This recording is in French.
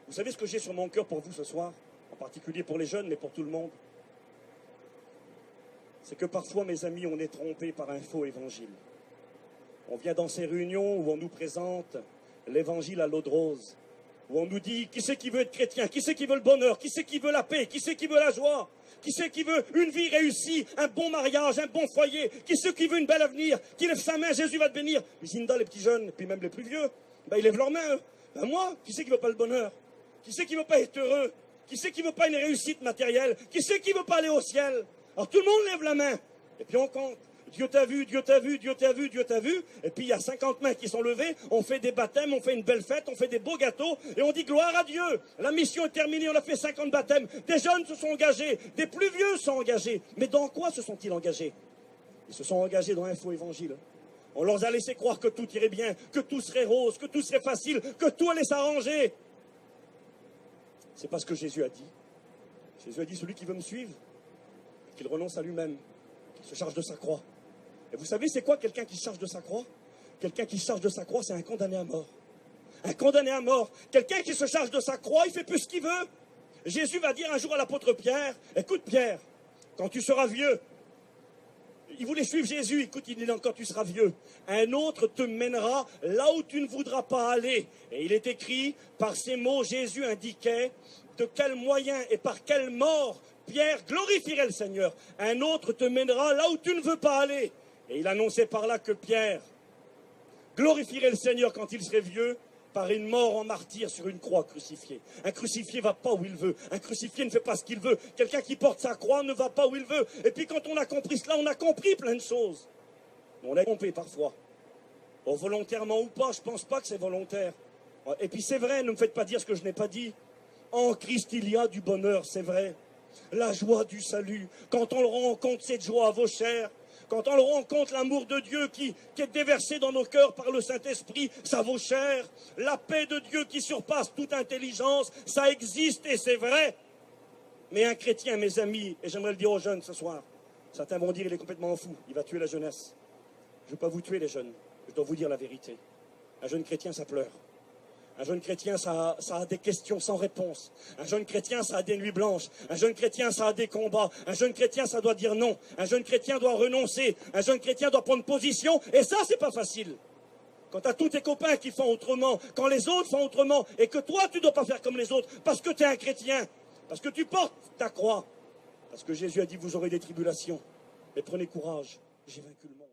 Vous savez ce que j'ai sur mon cœur pour vous ce soir, en particulier pour les jeunes, mais pour tout le monde? C'est que parfois, mes amis, on est trompés par un faux évangile. On vient dans ces réunions où on nous présente l'évangile à l'eau de rose, où on nous dit qui c'est qui veut être chrétien, qui c'est qui veut le bonheur, qui c'est qui veut la paix, qui c'est qui veut la joie, qui c'est qui veut une vie réussie, un bon mariage, un bon foyer, qui c'est qui veut un bel avenir, qui lève sa main, Jésus va te bénir. Mais Zinda, les petits jeunes, puis même les plus vieux, ils lèvent leurs mains. Moi, qui c'est qui veut pas le bonheur? Qui c'est qui veut pas être heureux? Qui c'est qui veut pas une réussite matérielle? Qui c'est qui veut pas aller au ciel? Alors tout le monde lève la main, et puis on compte. Dieu t'a vu, Dieu t'a vu, Dieu t'a vu, Dieu t'a vu. Et puis il y a 50 mains qui sont levées, on fait des baptêmes, on fait une belle fête, on fait des beaux gâteaux, et on dit gloire à Dieu. La mission est terminée, on a fait 50 baptêmes. Des jeunes se sont engagés, des plus vieux sont engagés. Mais dans quoi se sont-ils engagés? Ils se sont engagés dans un faux évangile. On leur a laissé croire que tout irait bien, que tout serait rose, que tout serait facile, que tout allait s'arranger. C'est pas ce que Jésus a dit. Jésus a dit, celui qui veut me suivre, qu'il renonce à lui-même, qu'il se charge de sa croix. Et vous savez, c'est quoi quelqu'un qui se charge de sa croix? Quelqu'un qui se charge de sa croix, c'est un condamné à mort. Un condamné à mort. Quelqu'un qui se charge de sa croix, il fait plus ce qu'il veut. Jésus va dire un jour à l'apôtre Pierre, écoute Pierre, quand tu seras vieux, il voulait suivre Jésus, écoute, il dit non, quand tu seras vieux, un autre te mènera là où tu ne voudras pas aller. Et il est écrit, par ces mots, Jésus indiquait de quel moyen et par quelle mort Pierre glorifierait le Seigneur. Un autre te mènera là où tu ne veux pas aller. Et il annonçait par là que Pierre glorifierait le Seigneur quand il serait vieux par une mort en martyr sur une croix crucifiée. Un crucifié ne va pas où il veut. Un crucifié ne fait pas ce qu'il veut. Quelqu'un qui porte sa croix ne va pas où il veut. Et puis quand on a compris cela, on a compris plein de choses. On l'a trompé parfois. Bon, volontairement ou pas, je ne pense pas que c'est volontaire. Et puis c'est vrai, ne me faites pas dire ce que je n'ai pas dit. En Christ, il y a du bonheur, c'est vrai. La joie du salut. Quand on le rend compte, cette joie vaut cher. Quand on le rend compte, l'amour de Dieu qui est déversé dans nos cœurs par le Saint-Esprit, ça vaut cher. La paix de Dieu qui surpasse toute intelligence, ça existe et c'est vrai. Mais un chrétien, mes amis, et j'aimerais le dire aux jeunes ce soir, certains vont dire il est complètement fou, il va tuer la jeunesse. Je ne veux pas vous tuer les jeunes, je dois vous dire la vérité. Un jeune chrétien, ça pleure. Un jeune chrétien, ça a des questions sans réponse. Un jeune chrétien, ça a des nuits blanches. Un jeune chrétien, ça a des combats. Un jeune chrétien, ça doit dire non. Un jeune chrétien doit renoncer. Un jeune chrétien doit prendre position. Et ça, c'est pas facile. Quand tu as tous tes copains qui font autrement, quand les autres font autrement, et que toi, tu ne dois pas faire comme les autres, parce que tu es un chrétien, parce que tu portes ta croix, parce que Jésus a dit, vous aurez des tribulations. Mais prenez courage, j'ai vaincu le monde.